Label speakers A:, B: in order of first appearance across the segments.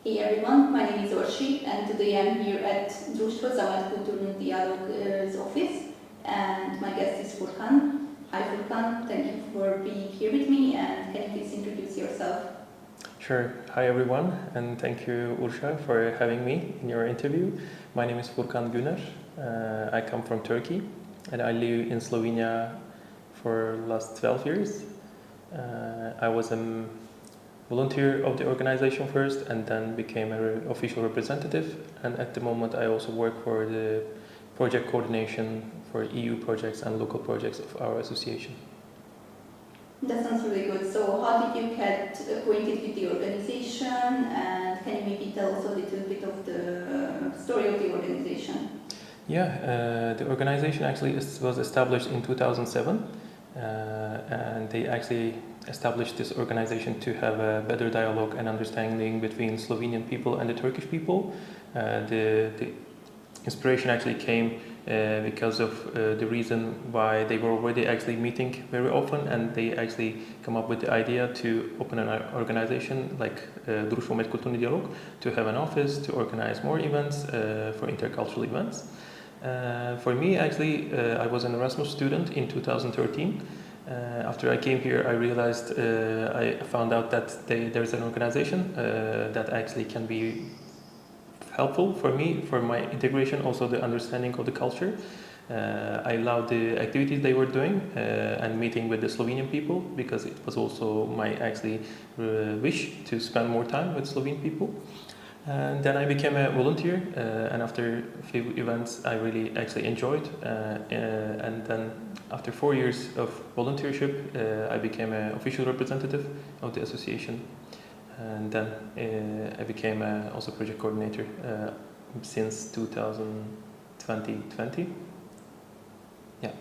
A: Hey everyone, my name is Orsolyo and today I'm here at Društvo Medkulturni Dialog's office and my guest is Furkan. Hi Furkan, thank you for being here with me and can you please introduce yourself?
B: Sure. Hi everyone and thank you Ursha for having me in your interview. My name is Furkan Guner. I come from Turkey and I live in Slovenia for the last 12 years. I was a volunteer of the organization first and then became an official representative, and at the moment I also work for the project coordination for EU projects and local projects of our association.
A: That sounds really good. So how did you get acquainted with the organization and can you maybe tell us a little bit of the story of the organization?
B: Yeah, the organization actually was established in 2007 and they actually established this organization to have a better dialogue and understanding between Slovenian people and the Turkish people. The inspiration actually came because of the reason why they were already actually meeting very often, and they actually come up with the idea to open an organization like Društvo Medkulturni Dialog, to have an office, to organize more events for intercultural events. For me, actually, I was an Erasmus student in 2013. After I came here, I realized, I found out that there's an organization that actually can be helpful for me, for my integration, also the understanding of the culture. I loved the activities they were doing and meeting with the Slovenian people, because it was also my actually wish to spend more time with Slovene people. And then I became a volunteer, and after a few events I really actually enjoyed, and then after 4 years of volunteership I became an official representative of the association, and then I became also project coordinator since 2020. Yeah.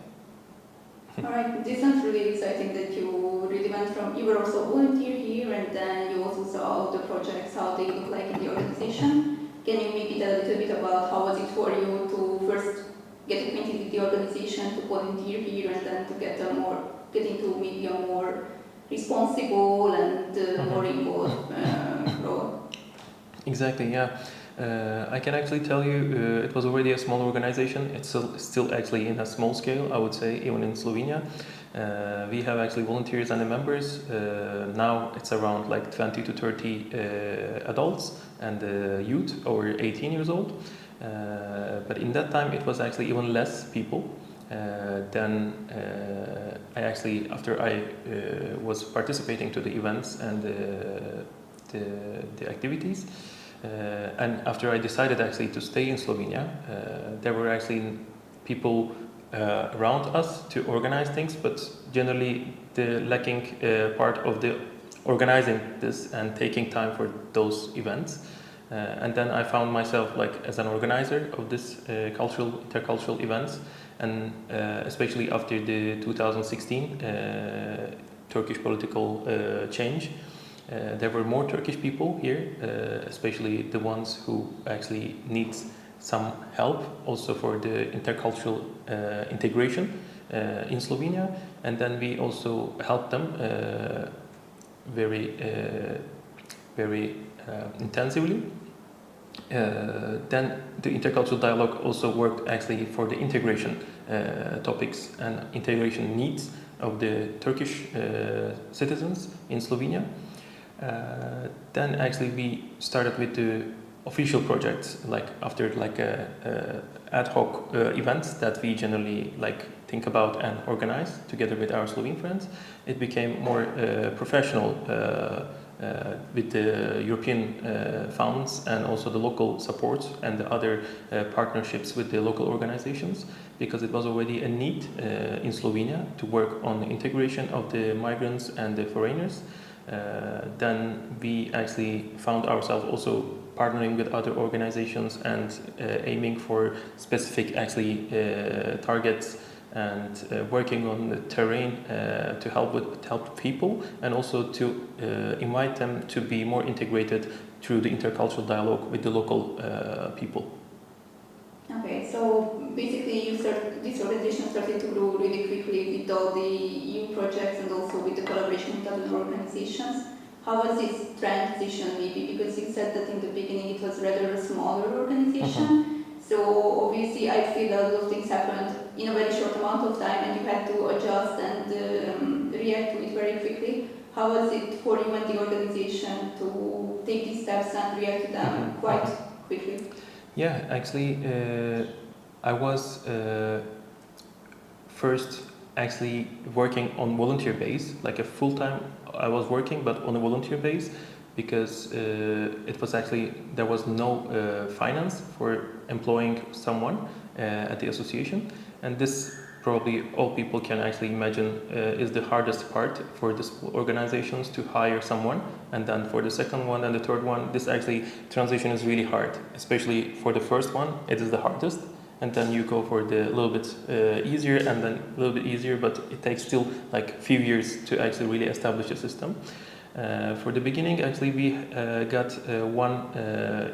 A: Alright, this sounds really exciting that you really went from, you were also a volunteer here and then you also saw the projects, how they look like in the organization. Can you maybe tell a little bit about how was it for you to first get acquainted with the organization, to volunteer here and then to get into maybe a more responsible and more involved role?
B: Exactly, yeah. I can actually tell you it was already a small organization. It's still actually in a small scale, I would say, even in Slovenia. We have actually volunteers and the members. Now it's around like 20 to 30 adults and youth over 18 years old. But in that time it was actually even less people. Then I actually, after I was participating to the events and the activities, and after I decided actually to stay in Slovenia, there were actually people around us to organize things, but generally the lacking part of the organizing this and taking time for those events. And then I found myself like as an organizer of this intercultural events, and especially after the 2016 Turkish political change. There were more Turkish people here, especially the ones who actually need some help also for the intercultural integration in Slovenia, and then we also helped them very intensively. Then the intercultural dialogue also worked actually for the integration topics and integration needs of the Turkish citizens in Slovenia. Then actually we started with the official projects, like after like ad hoc events that we generally like think about and organize together with our Slovene friends. It became more professional with the European funds and also the local support and the other partnerships with the local organizations, because it was already a need in Slovenia to work on the integration of the migrants and the foreigners. Then we actually found ourselves also partnering with other organizations and aiming for specific actually targets and working on the terrain to help people, and also to invite them to be more integrated through the intercultural dialogue with the local people.
A: Okay, so basically this organization started to grow really quickly with all the EU projects and also with the collaboration with other organizations. How was this transition maybe? Because you said that in the beginning it was rather a smaller organization. So obviously I feel a lot of things happened in a very short amount of time and you had to adjust and react to it very quickly. How was it for you and the organization to take these steps and react to them quite quickly?
B: Yeah, actually, I was first actually working on volunteer base, like a full-time. I was working, but on a volunteer base, because it was actually there was no finance for employing someone at the association, and this probably all people can actually imagine is the hardest part for these organizations, to hire someone, and then for the second one and the third one, this actually transition is really hard, especially for the first one it is the hardest, and then you go for the little bit easier and then a little bit easier, but it takes still like few years to actually really establish a system. For the beginning, actually, we got one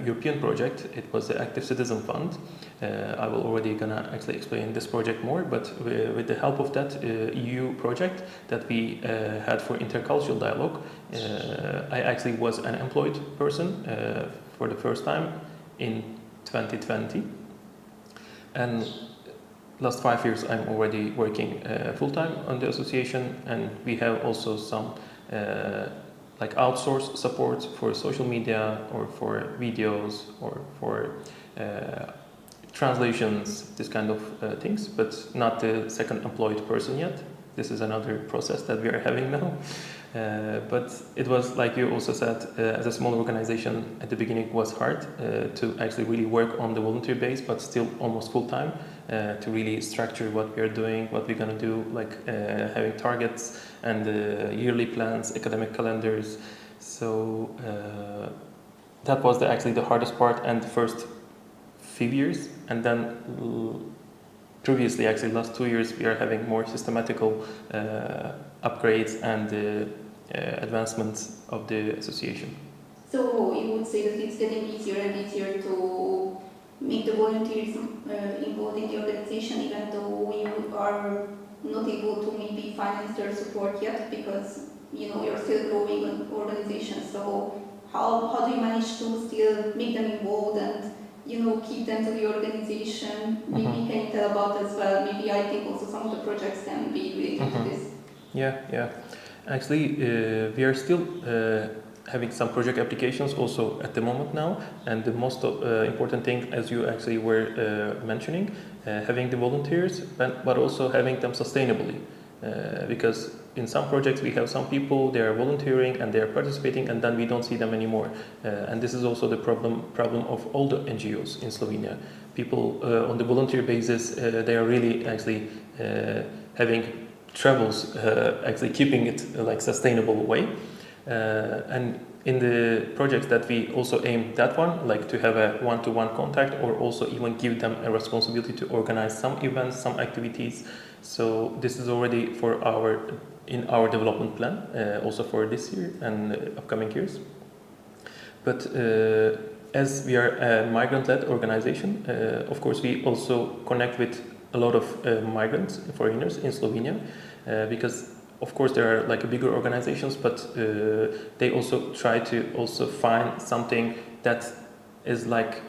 B: European project. It was the Active Citizen Fund. I will already gonna actually explain this project more, but with the help of that EU project that we had for intercultural dialogue, I actually was an employed person for the first time in 2020. And last 5 years, I'm already working full-time on the association, and we have also some like outsourced support for social media or for videos or for translations, this kind of things, but not the second employed person yet. This is another process that we are having now. But it was, like you also said, as a small organization at the beginning, it was hard to actually really work on the volunteer base, but still almost full time, to really structure what we are doing, what we're going to do, like having targets and yearly plans, academic calendars. So that was actually the hardest part and the first few years. And then previously, actually last 2 years, we are having more systematical upgrades and advancements of the association.
A: So you would say that it's getting easier and easier to make the volunteers involved in the organization, even though you are not able to maybe finance their support yet, because you're still growing an organization. So how do you manage to still make them involved and keep them to the organization? Maybe can you tell about as well? Maybe I think also some of the projects can be related to this.
B: Yeah. Actually, we are still having some project applications also at the moment now, and the most important thing, as you actually were mentioning, having the volunteers, but also having them sustainably. Because in some projects we have some people, they are volunteering and they are participating, and then we don't see them anymore. And this is also the problem of all the NGOs in Slovenia. People on the volunteer basis, they are really actually having troubles actually keeping it like sustainable way. And in the projects that we also aim that one, like to have a one-to-one contact, or also even give them a responsibility to organize some events, some activities. So this is already in our development plan, also for this year and upcoming years. But as we are a migrant-led organization, of course we also connect with a lot of migrants, foreigners in Slovenia, because of course there are like bigger organizations, but they also try to also find something that is like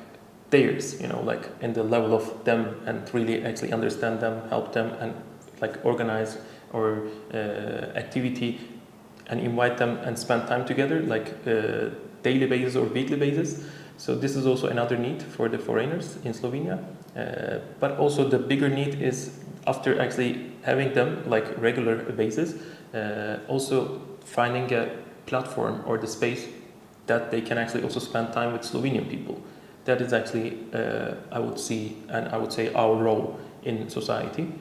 B: theirs, like in the level of them, and really actually understand them, help them, and like organize or activity and invite them and spend time together, like daily basis or weekly basis. So this is also another need for the foreigners in Slovenia. But also the bigger need is, after actually having them like regular basis, also finding a platform or the space that they can actually also spend time with Slovenian people. That is actually, I would say our role in society,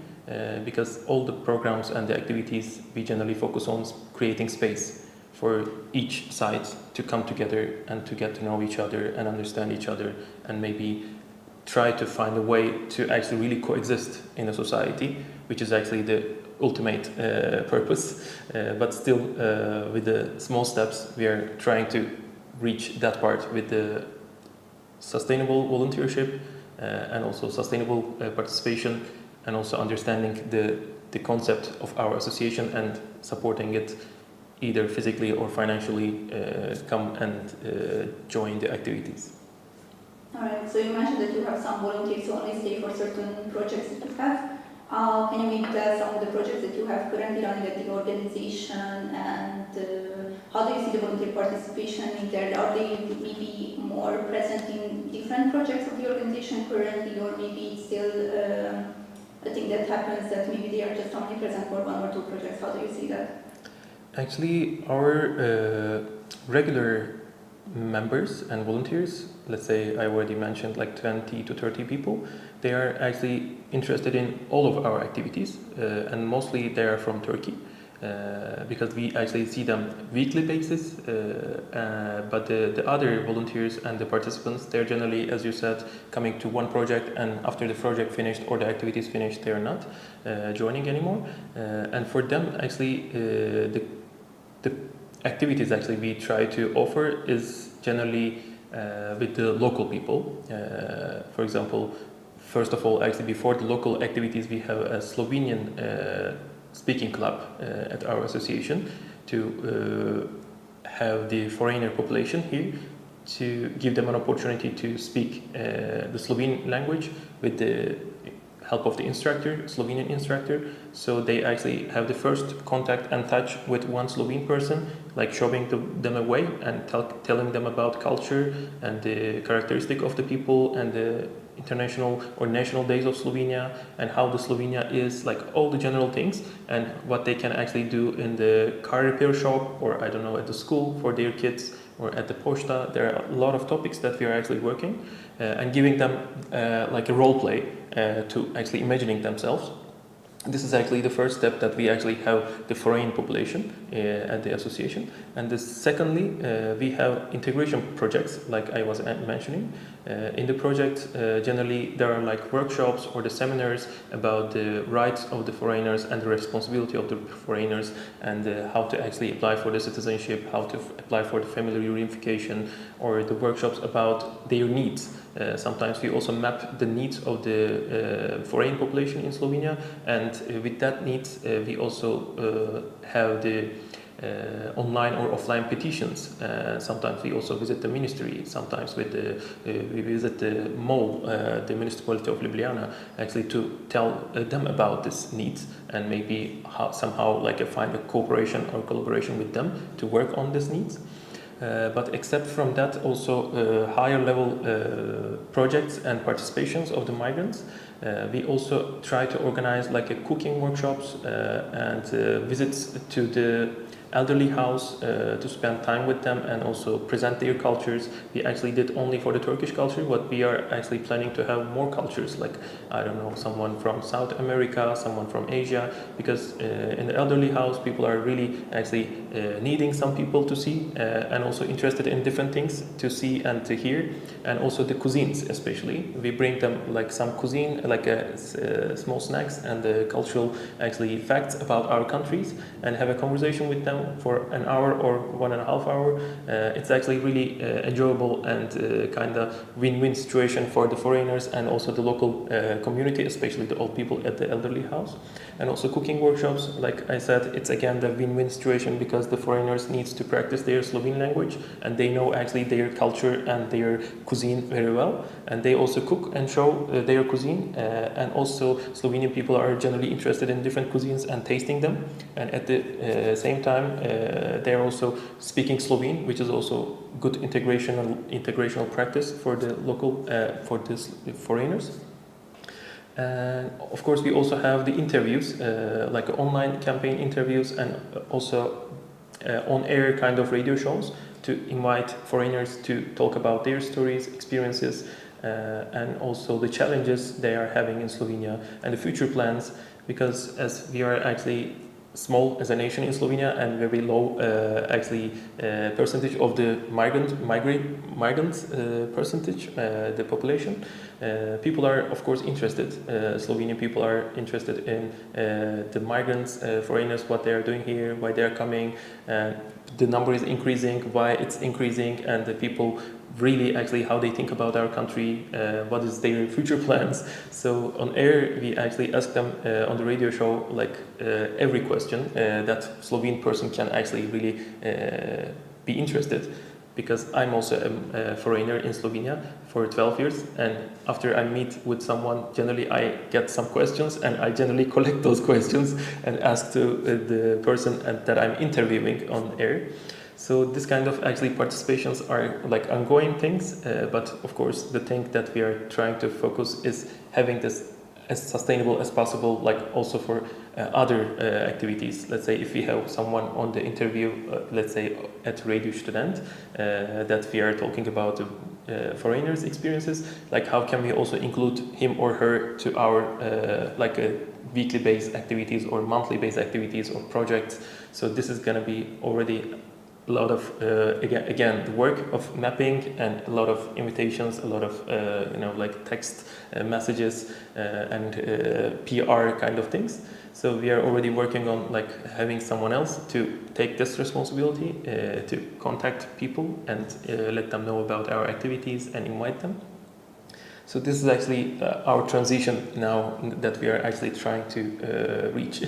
B: because all the programs and the activities we generally focus on creating space for each side to come together and to get to know each other and understand each other, and maybe try to find a way to actually really coexist in a society, which is actually the ultimate purpose. But still, with the small steps, we are trying to reach that part with the sustainable volunteership and also sustainable participation, and also understanding the concept of our association and supporting it either physically or financially come and join the activities.
A: Alright, so you mentioned that you have some volunteers who only stay for certain projects that you have. Can you maybe tell some of the projects that you have currently running at the organization, and how do you see the volunteer participation in there? Are they maybe more present in different projects of the organization currently, or maybe it's still a thing that happens that maybe they are just only present for 1 or 2 projects? How do you see that?
B: Actually, our regular members and volunteers, let's say I already mentioned like 20 to 30 people, they are actually interested in all of our activities, and mostly they are from Turkey, because we actually see them weekly basis, but the other volunteers and the participants, they're generally, as you said, coming to one project, and after the project finished or the activities finished, they're not joining anymore. And for them, actually, the activities actually we try to offer is generally with the local people. For example, first of all, actually before the local activities, we have a Slovenian speaking club at our association to have the foreigner population here, to give them an opportunity to speak the Slovene language with the help of the instructor, Slovenian instructor. So they actually have the first contact and touch with one Slovene person, like showing them a way and telling them about culture and the characteristic of the people and the international or national days of Slovenia, and how the Slovenia is, like all the general things, and what they can actually do in the car repair shop, or I don't know, at the school for their kids, or at the posta. There are a lot of topics that we are actually working and giving them like a role play to actually imagining themselves. This is actually the first step, that we actually have the foreign population at the association. And secondly, we have integration projects, like I was mentioning. In the project, generally there are like workshops or the seminars about the rights of the foreigners and the responsibility of the foreigners, and how to actually apply for the citizenship, how to apply for the family reunification, or the workshops about their needs. Sometimes we also map the needs of the foreign population in Slovenia, and with that needs we also have the online or offline petitions. Sometimes we also visit the ministry. Sometimes we visit the mall, the municipality of Ljubljana, actually to tell them about these needs, and maybe somehow like find a cooperation or collaboration with them to work on these needs. But except from that, also higher level projects and participations of the migrants. We also try to organize like cooking workshops and visits to the elderly house to spend time with them and also present their cultures. We actually did only for the Turkish culture, but we are actually planning to have more cultures, like, I don't know, someone from South America, someone from Asia, because in the elderly house people are really actually needing some people to see and also interested in different things to see and to hear, and also the cuisines especially. We bring them like some cuisine, like small snacks and the cultural actually facts about our countries, and have a conversation with them for an hour or 1.5 hours. It's actually really enjoyable and kind of win-win situation for the foreigners and also the local community, especially the old people at the elderly house. And also cooking workshops, like I said, it's again the win-win situation, because the foreigners needs to practice their Slovene language, and they know actually their culture and their cuisine very well, and they also cook and show their cuisine, and also Slovenian people are generally interested in different cuisines and tasting them, and at the same time they are also speaking Slovene, which is also good integrational practice for the local for the foreigners. And of course we also have the interviews, like online campaign interviews, and also on-air kind of radio shows to invite foreigners to talk about their stories, experiences, and also the challenges they are having in Slovenia and the future plans, because as we are actually small as a nation in Slovenia and very low actually percentage of the migrants percentage, the population, people are of course interested. Slovenian people are interested in the migrants, foreigners, what they are doing here, why they are coming. The number is increasing, why it's increasing, and the people really actually how they think about our country, what is their future plans. So on air, we actually ask them on the radio show like every question that Slovene person can actually really be interested. Because I'm also a foreigner in Slovenia for 12 years, and after I meet with someone, generally I get some questions, and I generally collect those questions and ask to the person that I'm interviewing on air. So this kind of actually participations are like ongoing things, but of course the thing that we are trying to focus is having this as sustainable as possible, like also for other activities. Let's say if we have someone on the interview, let's say at Radio Student, that we are talking about foreigners' experiences, like how can we also include him or her to our like weekly based activities or monthly based activities or projects. So this is going to be already a lot of again the work of mapping and a lot of invitations, a lot of like text messages and PR kind of things. So we are already working on like having someone else to take this responsibility to contact people and let them know about our activities and invite them. So this is actually our transition now that we are actually trying to reach.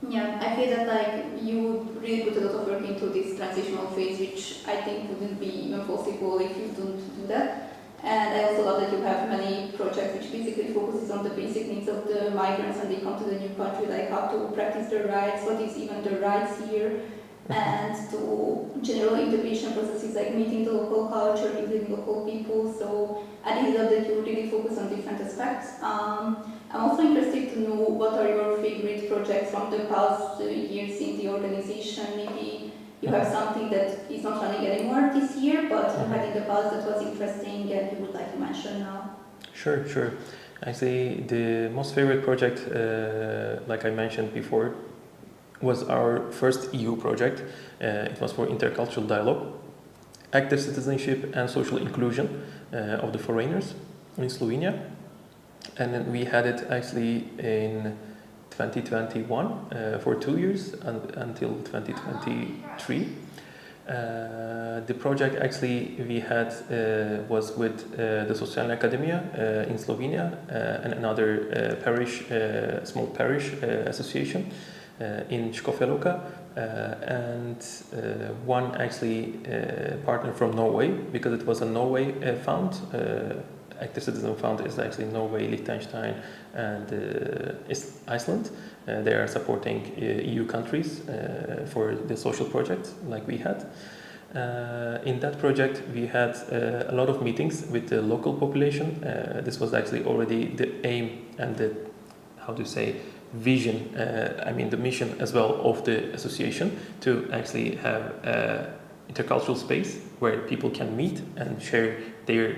A: Yeah, I feel that like you really put a lot of work into this transitional phase, which I think wouldn't be even possible if you don't do that. And I also love that you have many projects which basically focuses on the basic needs of the migrants when they come to the new country, like how to practice their rights, what is even their rights here, and to general integration processes like meeting the local culture, meeting local people. So I really love that you really focus on different aspects. I'm also interested to know what are your favorite projects from the past years in the organization. Maybe you have something that is not running anymore this year, but you had in the past that was interesting and you would like to mention now.
B: Sure. Actually, the most favorite project, like I mentioned before, was our first EU project. It was for intercultural dialogue, active citizenship and social inclusion of the foreigners in Slovenia. And then we had it actually in 2021 for 2 years until 2023. The project actually we had was with the Socialna Academia in Slovenia and another parish, small parish association in Škofja Loka, and one actually partner from Norway, because it was a Norway fund. Active Citizen Fund is actually Norway, Liechtenstein, and Iceland. They are supporting EU countries for the social projects like we had. In that project, we had a lot of meetings with the local population. This was actually already the aim and the, vision, the mission as well of the association, to actually have intercultural space where people can meet and share their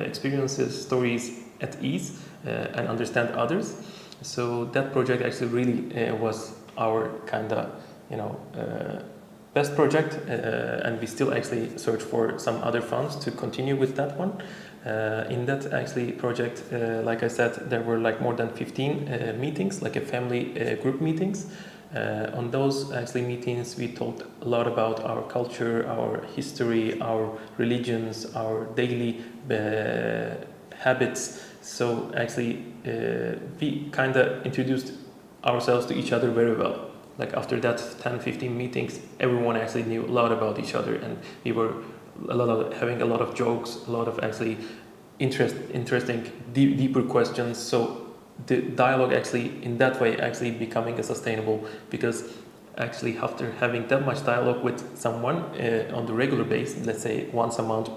B: experiences, stories at ease and understand others. So that project actually really was our kind of, best project, and we still actually search for some other funds to continue with that one. In that actually project, like I said, there were like more than 15 meetings, like a family group meetings. On those actually meetings, we talked a lot about our culture, our history, our religions, our daily habits. So actually, we kind of introduced ourselves to each other very well. Like after that 10-15 meetings, everyone actually knew a lot about each other, and we were having a lot of jokes, a lot of actually interesting, deeper questions. So the dialogue actually in that way actually becoming a sustainable, because actually after having that much dialogue with someone on the regular basis, let's say once a month,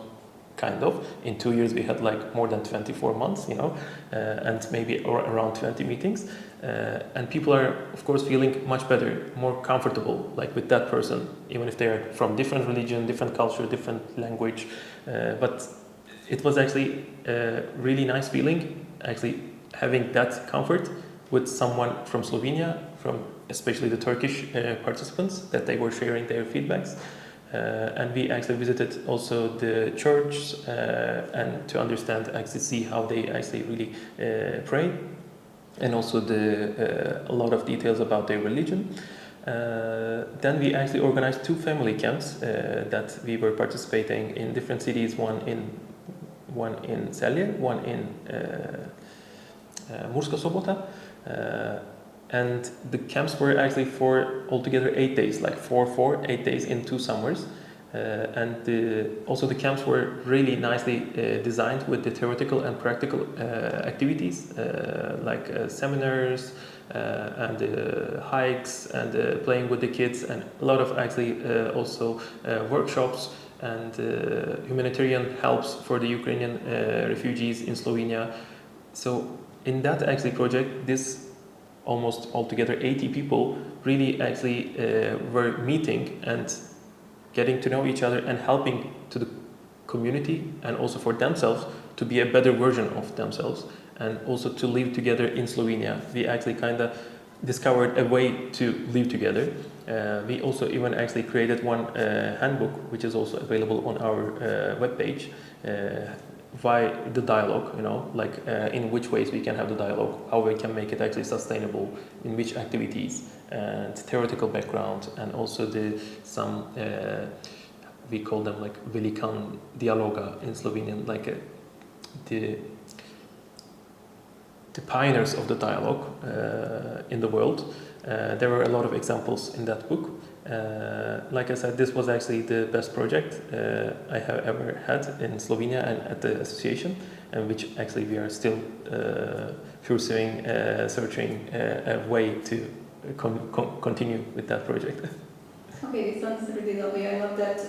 B: kind of, in 2 years we had like more than 24 months, and maybe around 20 meetings, and people are of course feeling much better, more comfortable like with that person, even if they are from different religion, different culture, different language, but it was actually a really nice feeling actually having that comfort with someone from Slovenia, from especially the Turkish participants, that they were sharing their feedbacks. And we actually visited also the church and to understand, actually see how they actually really pray, and also a lot of details about their religion. Then we actually organized 2 family camps that we were participating in different cities, one in Celje, one in Murska Sobota. And the camps were actually for altogether 8 days, like 8 days in 2 summers. Also the camps were really nicely designed with the theoretical and practical activities, like seminars and hikes and playing with the kids, and a lot of actually also workshops and humanitarian helps for the Ukrainian refugees in Slovenia. So in that actually project, this almost altogether 80 people really actually were meeting and getting to know each other and helping to the community and also for themselves to be a better version of themselves and also to live together in Slovenia. We actually kind of discovered a way to live together. We also even actually created one handbook, which is also available on our webpage, via the dialogue, like in which ways we can have the dialogue, how we can make it actually sustainable, in which activities, and theoretical background, and also some we call them like velikan dialoga in Slovenian, like the pioneers of the dialogue in the world. There were a lot of examples in that book. Like I said, this was actually the best project I have ever had in Slovenia and at the association, and which actually we are still pursuing, searching a way to continue with that project.
A: Okay, this sounds really lovely. I love that.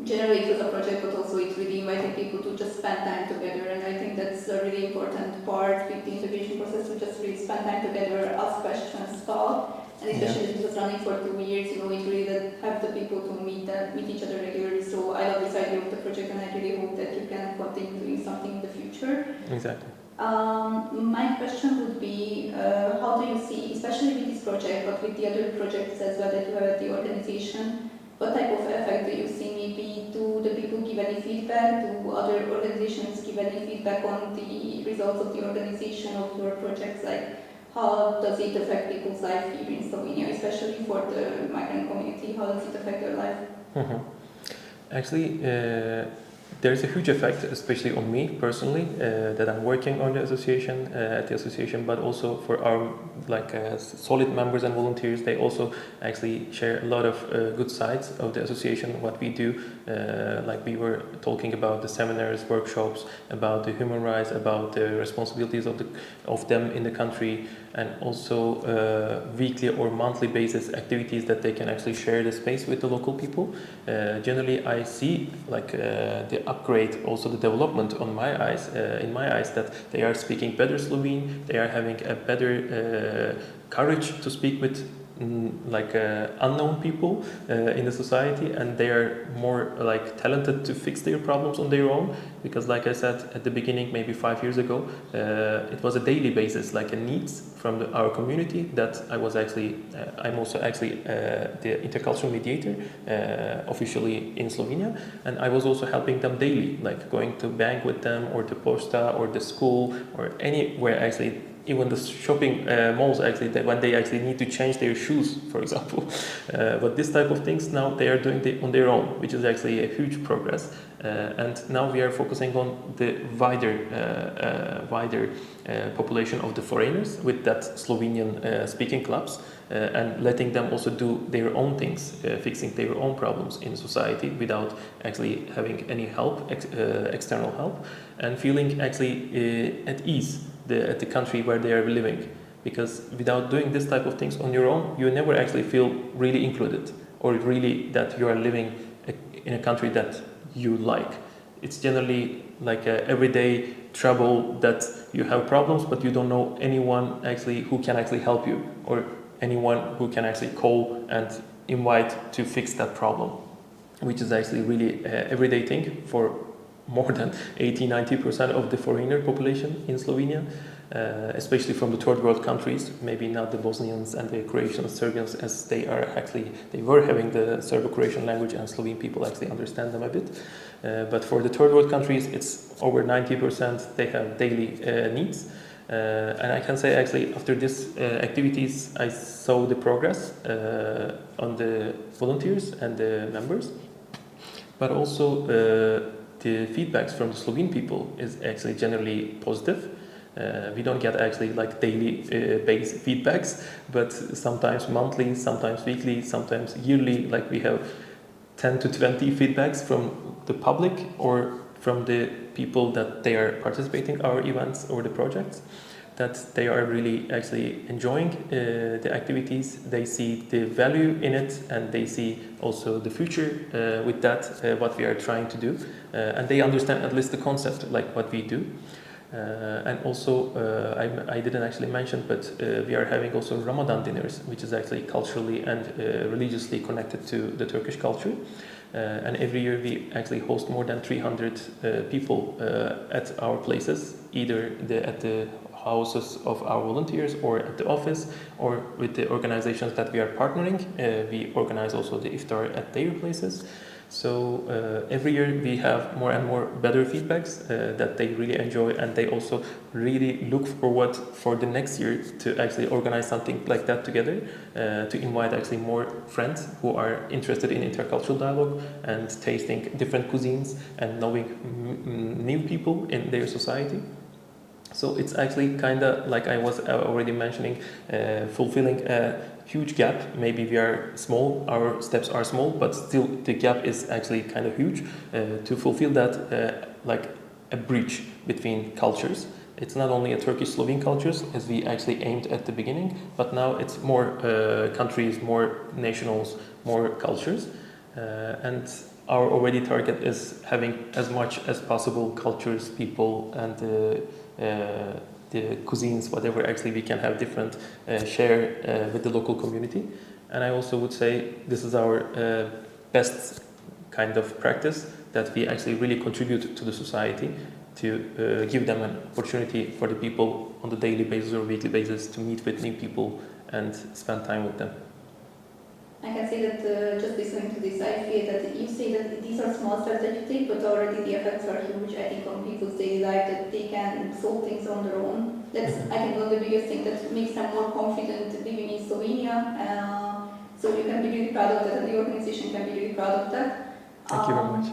A: Generally it was a project, but also it really invited people to just spend time together, and I think that's a really important part with the integration process, to just really spend time together, ask questions, talk, and especially if it was running for 2 years, it really did have the people to meet each other regularly. So I love this idea of the project, and I really hope that you can continue doing something in the future.
B: Exactly.
A: My question would be, how do you see, especially with this project, but with the other projects as well that you have at the organization, what type of effect do you see? Maybe do the people give any feedback? Do other organizations give any feedback on the results of the organization of your projects? Like, how does it affect people's life here in Slovenia, especially for the migrant community? How does it affect their life?
B: Mm-hmm. Actually, there's a huge effect, especially on me personally, that I'm working on the association, at the association, but also for our solid members and volunteers. They also actually share a lot of good sides of the association, what we do. Like we were talking about the seminars, workshops, about the human rights, about the responsibilities of them in the country, and also weekly or monthly basis activities that they can actually share the space with the local people. Generally, I see the upgrade, also the development in my eyes, that they are speaking better Slovene, they are having a better courage to speak with unknown people in the society, and they are more talented to fix their problems on their own, because like I said at the beginning, maybe 5 years ago, it was a daily basis, like a needs from our community, that I'm also actually the intercultural mediator officially in Slovenia, and I was also helping them daily, like going to bank with them, or to posta, or the school, or anywhere actually. Even the shopping malls, actually, when they actually need to change their shoes, for example. But this type of things now they are doing on their own, which is actually a huge progress. And now we are focusing on the wider population of the foreigners with that Slovenian speaking clubs, and letting them also do their own things, fixing their own problems in society without actually having any help, external help, and feeling actually at ease at the country where they are living. Because without doing this type of things on your own, you never actually feel really included, or really that you are living in a country that you like. It's generally like a everyday trouble that you have problems, but you don't know anyone actually who can actually help you, or anyone who can actually call and invite to fix that problem, which is actually really an everyday thing for more than 80-90% of the foreigner population in Slovenia, especially from the third world countries. Maybe not the Bosnians and the Croatians, Serbians, as they were having the Serbo-Croatian language, and Slovene people actually understand them a bit. But for the third world countries, it's over 90%. They have daily needs. And I can say actually after these activities I saw the progress on the volunteers and the members, but also the feedbacks from the Slovene people is actually generally positive. We don't get actually like daily based feedbacks, but sometimes monthly, sometimes weekly, sometimes yearly, like we have 10 to 20 feedbacks from the public or from the people that they are participating our events or the projects, that they are really actually enjoying the activities. They see the value in it, and they see also the future with that, what we are trying to do, and they understand at least the concept, like what we do. And also, I didn't actually mention, but we are having also Ramadan dinners, which is actually culturally and religiously connected to the Turkish culture. And every year we actually host more than 300 people at our places, either at the houses of our volunteers or at the office or with the organizations that we are partnering. We organize also the iftar at their places. So every year we have more and more better feedbacks that they really enjoy, and they also really look forward for the next year to actually organize something like that together, to invite actually more friends who are interested in intercultural dialogue and tasting different cuisines and knowing new people in their society. So it's actually kind of like I was already mentioning, fulfilling a huge gap. Maybe we are small, our steps are small, but still the gap is actually kind of huge to fulfill that, like a bridge between cultures. It's not only a Turkish-Slovene cultures as we actually aimed at the beginning, but now it's more countries, more nationals, more cultures. And our already target is having as much as possible cultures, people, and the cuisines, whatever actually we can have different share with the local community. And I also would say this is our best kind of practice, that we actually really contribute to the society, to give them an opportunity for the people on the daily basis or weekly basis to meet with new people and spend time with them.
A: I can say that just listening to this, I feel that you say that these are small steps that you take, but already the effects are huge. I think on people's daily life, that they can solve things on their own. That's I think one of the biggest things that makes them more confident living in Slovenia. So you can be really proud of that, and the organization can be really proud of that.
B: Thank you very much.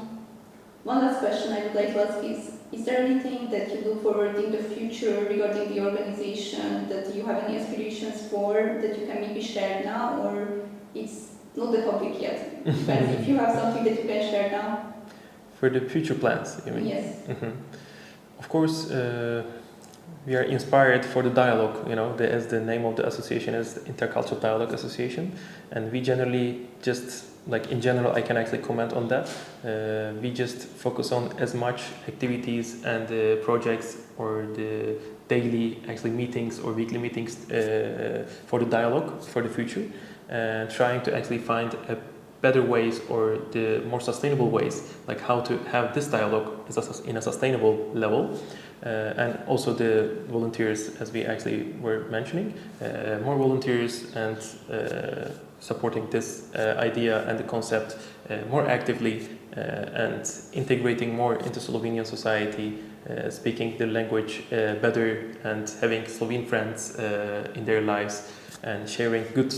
A: One last question I would like to ask is there anything that you look forward in the future regarding the organization that you have any aspirations for that you can maybe share now, or it's not the topic yet? But if you have something that you can share now.
B: For the future plans, you mean?
A: Yes.
B: Mm-hmm. Of course, we are inspired for the dialogue, as the name of the association is Intercultural Dialogue Association, and we generally just, like in general, I can actually comment on that. We just focus on as much activities and projects or the daily actually meetings or weekly meetings for the dialogue for the future, and trying to actually find a better ways or the more sustainable ways, like how to have this dialogue in a sustainable level. And also the volunteers, as we actually were mentioning, more volunteers and supporting this idea and the concept more actively and integrating more into Slovenian society, speaking the language better and having Slovene friends in their lives and sharing good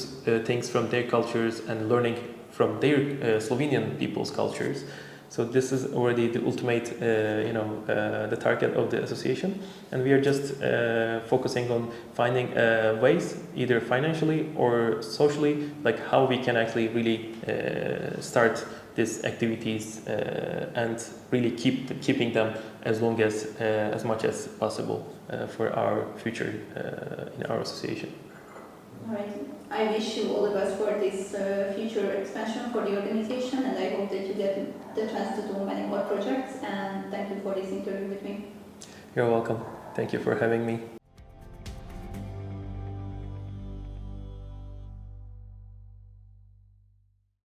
B: things from their cultures and learning from their Slovenian people's cultures. So this is already the ultimate, the target of the association, and we are just focusing on finding ways, either financially or socially, like how we can actually really start these activities and really keeping them as long as much as possible for our future in our association.
A: All right. I wish you all the best for this future expansion for the organization, and I hope that you get the chance to do many more projects, and thank you for this interview with me.
B: You're welcome. Thank you for having me.